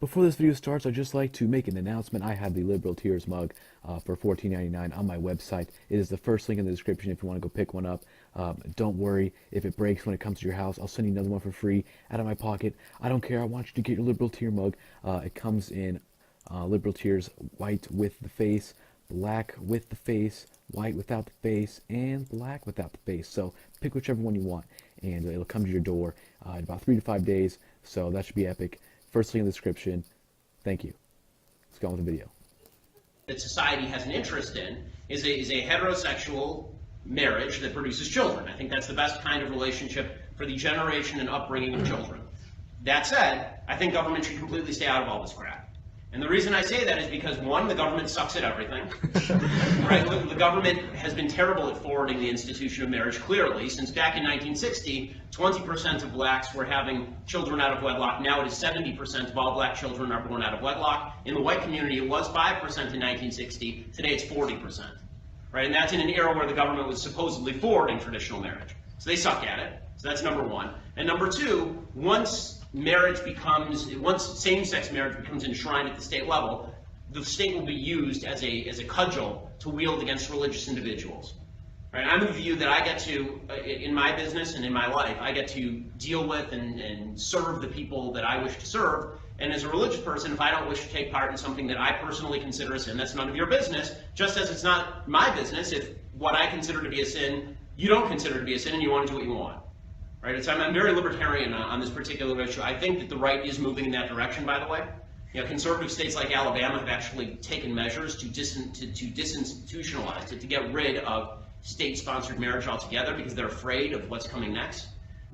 Before this video starts, I'd just like to make an announcement. I have the Liberal Tears mug for $14.99 on my website. It is the first link in the description if you want to go pick one up. Don't worry if it breaks when it comes to your house. I'll send you another one for free out of my pocket. I don't care. I want you to get your Liberal Tear mug. It comes in Liberal Tears white with the face, black with the face, white without the face, and black without the face. So pick whichever one you want, and it'll come to your door in about 3 to 5 days. So that should be epic. First link in the description. Thank you. Let's go on with the video. That society has an interest in is a heterosexual marriage that produces children. I think that's the best kind of relationship for the generation and upbringing of children. That said, I think government should completely stay out of all this crap. And the reason I say that is because, one, the government sucks at everything. Right? The government has been terrible at forwarding the institution of marriage, clearly. Since back in 1960, 20% of blacks were having children out of wedlock. Now it is 70% of all black children are born out of wedlock. In the white community, it was 5% in 1960. Today it's 40%. Right? And that's in an era where the government was supposedly forwarding traditional marriage. So they suck at it. So that's number one. And number two, once same-sex marriage becomes enshrined at the state level, the state will be used as a cudgel to wield against religious individuals. Right? I'm of the view that I get to, in my business and in my life, I get to deal with and serve the people that I wish to serve. And as a religious person, if I don't wish to take part in something that I personally consider a sin, that's none of your business, just as it's not my business if what I consider to be a sin, you don't consider to be a sin, and you want to do what you want. Right? I'm very libertarian on this particular issue. I think that the right is moving in that direction, by the way. You know, conservative states like Alabama have actually taken measures to disinstitutionalize it, to get rid of state-sponsored marriage altogether because they're afraid of what's coming next.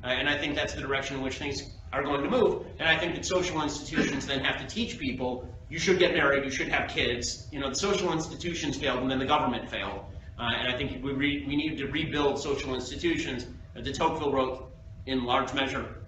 And I think that's the direction in which things are going to move. And I think that social institutions then have to teach people, you should get married, you should have kids. You know, the social institutions failed and then the government failed. And I think we need to rebuild social institutions. De Tocqueville wrote in large measure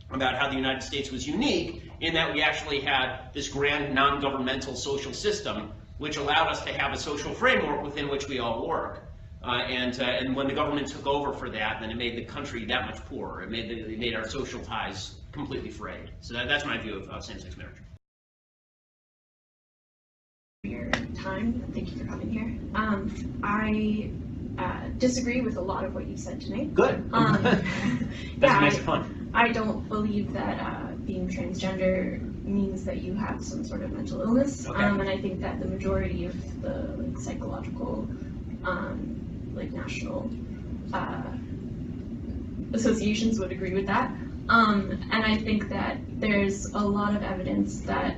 about how the United States was unique in that we actually had this grand non-governmental social system which allowed us to have a social framework within which we all work. And when the government took over for that, then it made the country that much poorer. It made our social ties completely frayed. So that's my view of same-sex marriage. Your time. Thank you for coming here. I disagree with a lot of what you said tonight. Good. That makes it fun. I don't believe that being transgender means that you have some sort of mental illness. Okay. And I think that the majority of the psychological, national associations would agree with that. And I think that there's a lot of evidence that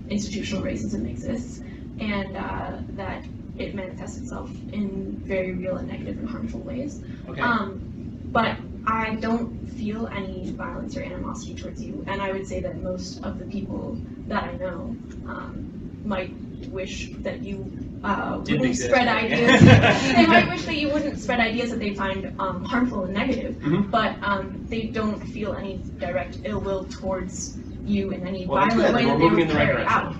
institutional racism exists, and that it manifests itself in very real and negative and harmful ways. Okay. But I don't feel any violence or animosity towards you, and I would say that most of the people that I know might wish that you wouldn't spread ideas. They might wish that you wouldn't spread ideas that they find harmful and negative, but they don't feel any direct ill will towards you in any violent way that they would carry out.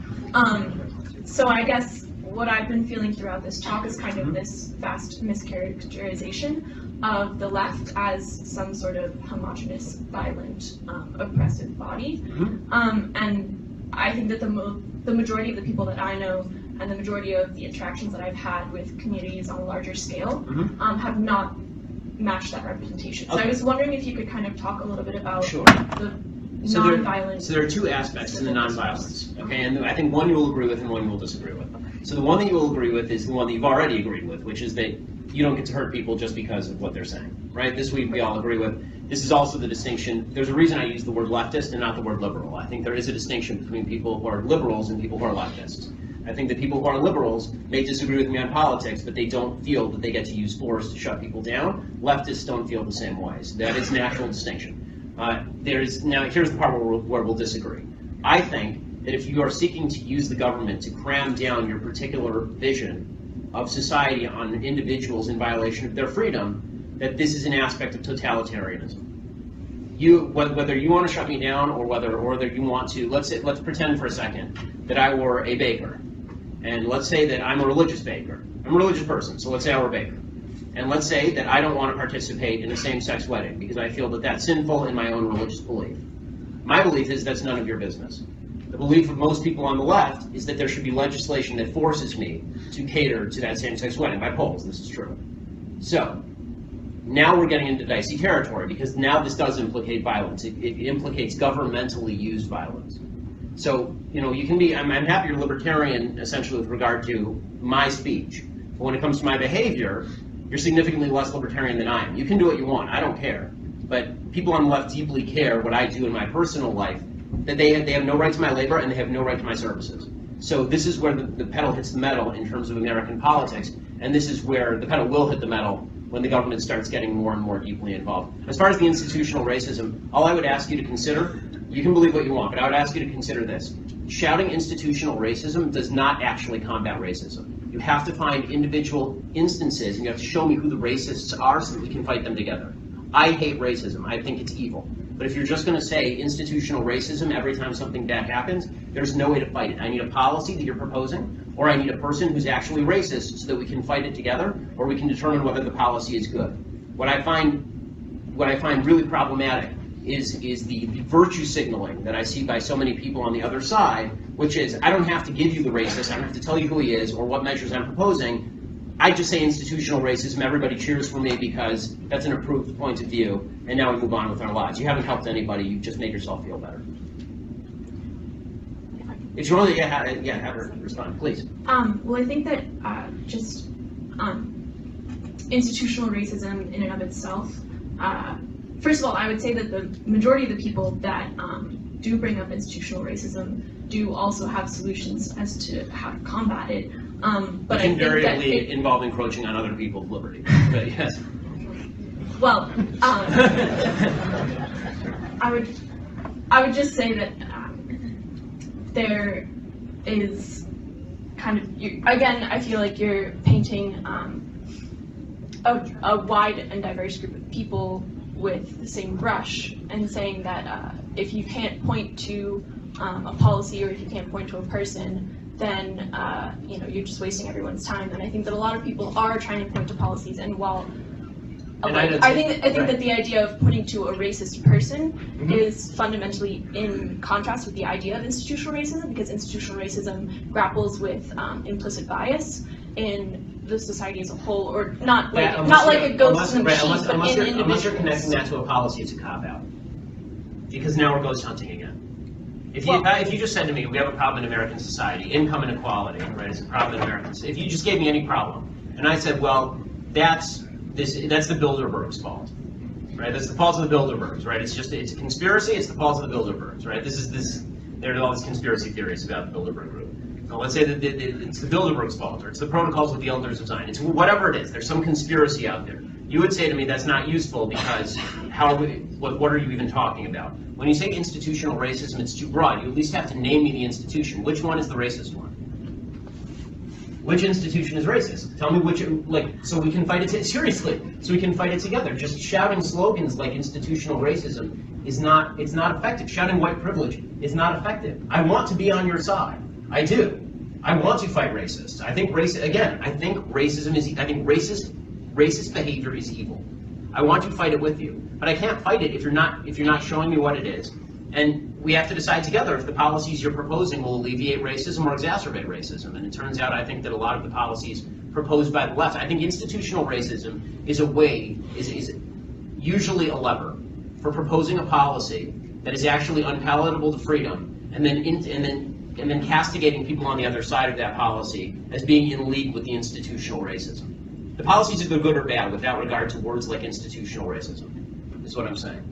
So I guess what I've been feeling throughout this talk is kind of this vast mischaracterization of the left as some sort of homogenous, violent, oppressive body. And I think that the majority of the people that I know and the majority of the interactions that I've had with communities on a larger scale have not matched that representation. So I was wondering if you could kind of talk a little bit about the non-violent. So there are two aspects to the non-violence, okay? And I think one you will agree with and one you will disagree with. So the one that you will agree with is the one that you've already agreed with, which is that you don't get to hurt people just because of what they're saying, right? This we all agree with. This is also the distinction. There's a reason I use the word leftist and not the word liberal. I think there is a distinction between people who are liberals and people who are leftists. I think that people who are liberals may disagree with me on politics, but they don't feel that they get to use force to shut people down. Leftists don't feel the same way. So that is an actual distinction. Now, here's the part where we'll disagree. I think that if you are seeking to use the government to cram down your particular vision of society on individuals in violation of their freedom, that this is an aspect of totalitarianism. Whether you want to shut me down or whether you want to, let's pretend for a second that I were a baker. And let's say that I'm a religious baker. I'm a religious person, so let's say I were a baker. And let's say that I don't want to participate in a same-sex wedding because I feel that that's sinful in my own religious belief. My belief is that's none of your business. The belief of most people on the left is that there should be legislation that forces me to cater to that same-sex wedding. By polls, this is true. So, now we're getting into dicey territory, because now this does implicate violence. It implicates governmentally used violence. So, you can be, I'm happy you're libertarian, essentially, with regard to my speech. But when it comes to my behavior, you're significantly less libertarian than I am. You can do what you want, I don't care. But people on the left deeply care what I do in my personal life, that they have no right to my labor and they have no right to my services. So this is where the pedal hits the metal in terms of American politics, and this is where the pedal will hit the metal when the government starts getting more and more deeply involved. As far as the institutional racism, all I would ask you to consider, you can believe what you want, but I would ask you to consider this. Shouting institutional racism does not actually combat racism. You have to find individual instances, and you have to show me who the racists are so that we can fight them together. I hate racism. I think it's evil. But if you're just going to say institutional racism every time something bad happens, there's no way to fight it. I need a policy that you're proposing, or I need a person who's actually racist so that we can fight it together, or we can determine whether the policy is good. What I find really problematic is the virtue signaling that I see by so many people on the other side, which is, I don't have to give you the racist, I don't have to tell you who he is or what measures I'm proposing. I just say institutional racism, everybody cheers for me because that's an approved point of view, and now we move on with our lives. You haven't helped anybody, you've just made yourself feel better. If you want to, have her respond, please. Well, I think that institutional racism in and of itself, first of all, I would say that the majority of the people that do bring up institutional racism do also have solutions as to how to combat it. But I think that it involve encroaching on other people's liberty. But yes. Well, I would just say that there is kind of, again, I feel like you're painting a wide and diverse group of people with the same brush and saying that if you can't point to a policy or if you can't point to a person, then you're just wasting everyone's time. And I think that a lot of people are trying to point to policies, and while I think that the idea of pointing to a racist person is fundamentally in contrast with the idea of institutional racism, because institutional racism grapples with implicit bias in the society as a whole, or not like a ghost in the machine, but in individuals. Unless you're connecting that to a policy, it's a cop-out. Because now we're ghost hunting again. If you just said to me, we have a problem in American society, income inequality, right, is a problem in American society. If you just gave me any problem, and I said, well, that's the Bilderbergs' fault, right? That's the fault of the Bilderbergs, right? It's a conspiracy, it's the fault of the Bilderbergs, right? There are all these conspiracy theories about the Bilderberg group. So let's say that it's the Bilderbergs' fault, or it's the protocols with the elders of Zion. It's whatever it is, there's some conspiracy out there. You would say to me, that's not useful because what are you even talking about? When you say institutional racism, it's too broad. You at least have to name me the institution. Which one is the racist one? Which institution is racist? Tell me which, so we can fight it, seriously, so we can fight it together. Just shouting slogans like institutional racism it's not effective. Shouting white privilege is not effective. I want to be on your side. I do. I want to fight racists. I think racist behavior is evil. I want to fight it with you, but I can't fight it if you're not showing me what it is. And we have to decide together if the policies you're proposing will alleviate racism or exacerbate racism. And it turns out, I think that a lot of the policies proposed by the left, I think institutional racism is usually a lever for proposing a policy that is actually unpalatable to freedom, and then castigating people on the other side of that policy as being in league with the institutional racism. The policies are good or bad without regard to words like institutional racism, is what I'm saying.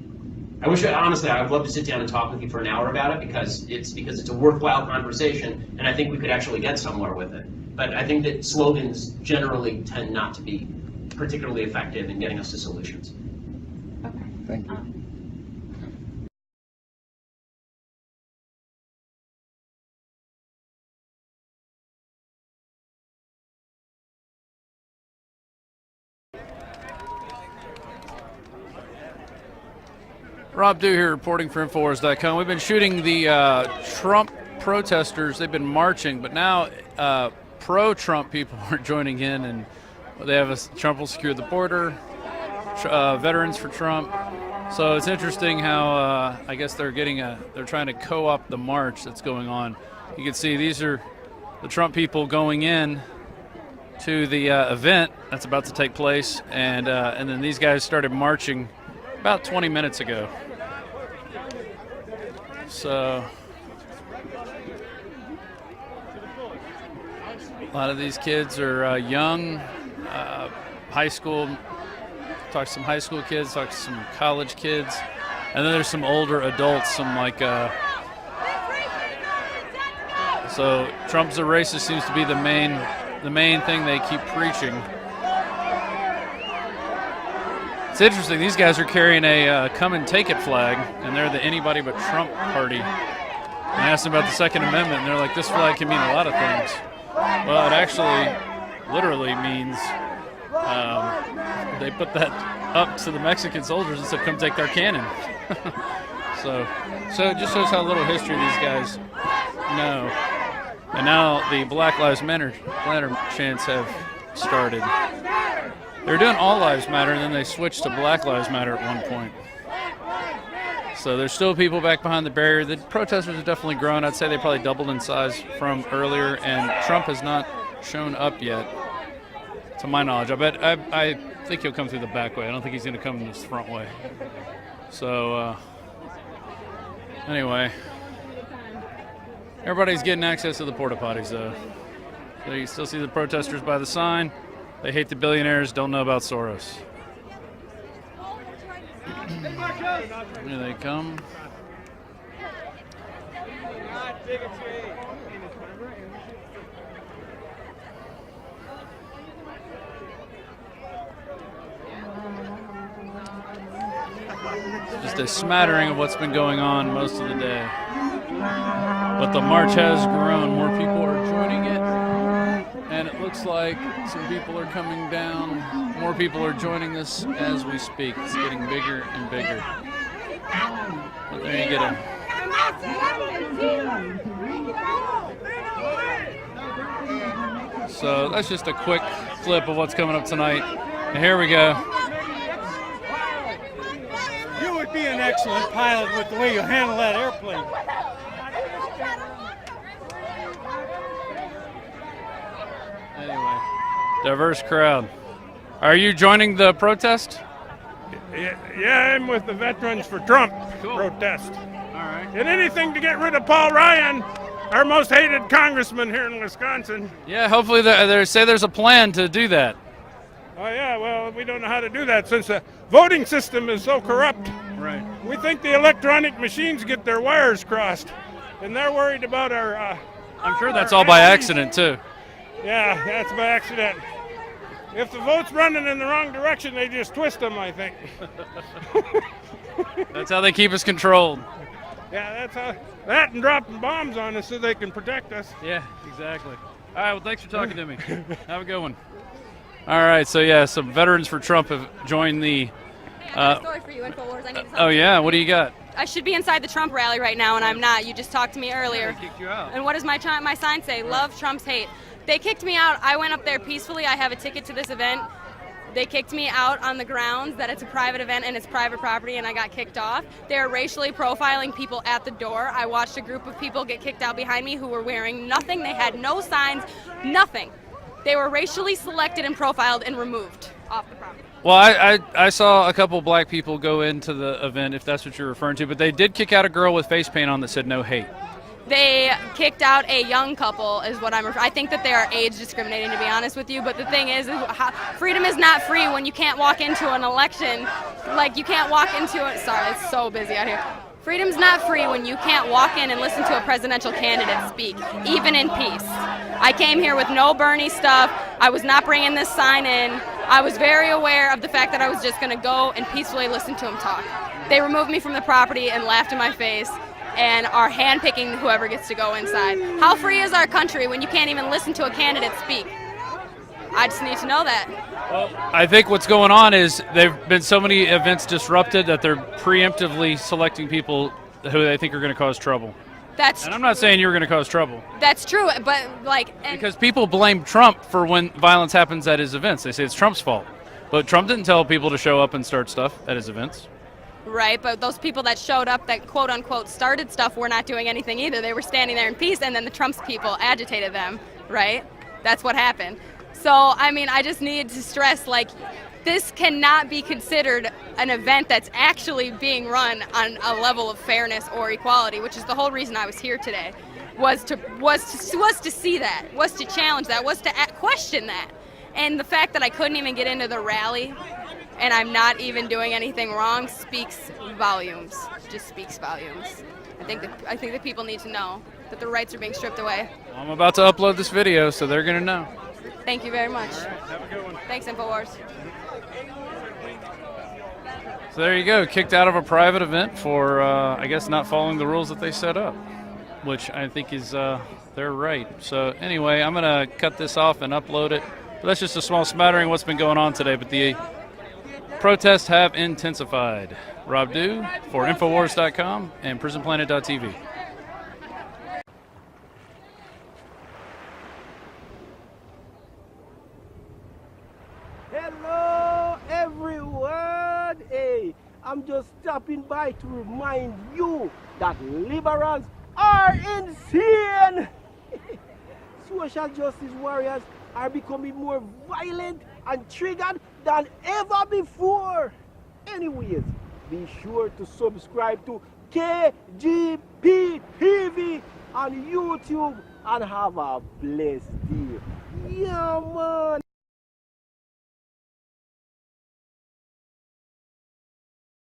Honestly, I would love to sit down and talk with you for an hour about it because it's a worthwhile conversation, and I think we could actually get somewhere with it. But I think that slogans generally tend not to be particularly effective in getting us to solutions. Okay. Thank you. Rob Dew here, reporting for Infowars.com. We've been shooting the Trump protesters. They've been marching, but now pro-Trump people are joining in, and they have Trump will secure the border, veterans for Trump. So it's interesting how I guess they're trying to co-opt the march that's going on. You can see these are the Trump people going in to the event that's about to take place, and then these guys started marching about 20 minutes ago. So a lot of these kids are young, high school. Talk to some high school kids, talk to some college kids, and then there's some older adults, some like so Trump's a racist seems to be the main thing they keep preaching. It's interesting, these guys are carrying a come and take it flag, and they're the anybody but Trump party. And I asked them about the Second Amendment, and they're like, this flag can mean a lot of things. Well, it actually literally means they put that up to the Mexican soldiers and said, come take our cannon. so it just shows how little history these guys know. And now the Black Lives Matter chants have started. They were doing All Lives Matter, and then they switched to Black Lives Matter at one point. So there's still people back behind the barrier. The protesters have definitely grown. I'd say they probably doubled in size from earlier, and Trump has not shown up yet, to my knowledge. I think he'll come through the back way. I don't think he's going to come this front way. So anyway, everybody's getting access to the porta potties, though. So you still see the protesters by the sign. They hate the billionaires, don't know about Soros. Here they come. Just a smattering of what's been going on most of the day. But the march has grown. More people are joining it. And it looks like some people are coming down. More people are joining this as we speak. It's getting bigger and bigger. But there you get them. So that's just a quick clip of what's coming up tonight. And here we go. You would be an excellent pilot with the way you handle that airplane. Anyway, diverse crowd. Are you joining the protest? Yeah, I'm with the Veterans for Trump protest. All right. And anything to get rid of Paul Ryan, our most hated congressman here in Wisconsin. Yeah, hopefully they say there's a plan to do that. Oh, yeah, well, we don't know how to do that since the voting system is so corrupt. Right. We think the electronic machines get their wires crossed, and they're worried about our... I'm sure that's all by accident, too. Yeah, that's by accident. If the vote's running in the wrong direction, they just twist them, I think. That's how they keep us controlled. Yeah, that's how. That and dropping bombs on us so they can protect us. Yeah, exactly. All right, well, thanks for talking to me. Have a good one. All right, so yeah, some Veterans for Trump have joined the... I have a story for you, InfoWars. I need to oh, yeah? What do you got? I should be inside the Trump rally right now, and I'm not. You just talked to me earlier. They kicked you out. And what does my sign say? Love Trump's hate. They kicked me out. I went up there peacefully. I have a ticket to this event. They kicked me out on the grounds that it's a private event and it's private property, and I got kicked off. They're racially profiling people at the door. I watched a group of people get kicked out behind me who were wearing nothing. They had no signs, nothing. They were racially selected and profiled and removed off the property. Well, I saw a couple black people go into the event, if that's what you're referring to, but they did kick out a girl with face paint on that said no hate. They kicked out a young couple is what I'm referring. I think that they are age discriminating, to be honest with you, but the thing is freedom is not free when you can't walk into an election. Like, you can't walk into it. Sorry, it's so busy out here. Freedom's not free when you can't walk in and listen to a presidential candidate speak, even in peace. I came here with no Bernie stuff. I was not bringing this sign in. I was very aware of the fact that I was just going to go and peacefully listen to him talk. They removed me from the property and laughed in my face and are handpicking whoever gets to go inside. How free is our country when you can't even listen to a candidate speak? I just need to know that. Well, I think what's going on is there have been so many events disrupted that they're preemptively selecting people who they think are going to cause trouble. And I'm not saying you're going to cause trouble. That's true, but because people blame Trump for when violence happens at his events. They say it's Trump's fault. But Trump didn't tell people to show up and start stuff at his events. right? But those people that showed up that quote unquote started stuff were not doing anything either. They were standing there in peace, and then the Trump's people agitated them, right? That's what happened. So, I mean, I just need to stress, like, this cannot be considered an event that's actually being run on a level of fairness or equality, which is the whole reason I was here today, was to see that, was to challenge that, was to question that. And the fact that I couldn't even get into the rally and I'm not even doing anything wrong speaks volumes, just speaks volumes. I think that people need to know that their rights are being stripped away. I'm about to upload this video, so they're going to know. Thank you very much. All right, have a good one. Thanks, InfoWars. So there you go, kicked out of a private event for, I guess, not following the rules that they set up, which I think is their right. So anyway, I'm going to cut this off and upload it. But that's just a small smattering of what's been going on today, but the protests have intensified. Rob Dew for Infowars.com and PrisonPlanet.tv. Hello everyone! Hey, I'm just stopping by to remind you that liberals are insane! Social justice warriors are becoming more violent and triggered than ever before. Anyways, be sure to subscribe to KGP TV on YouTube and have a blessed day. Yeah, man!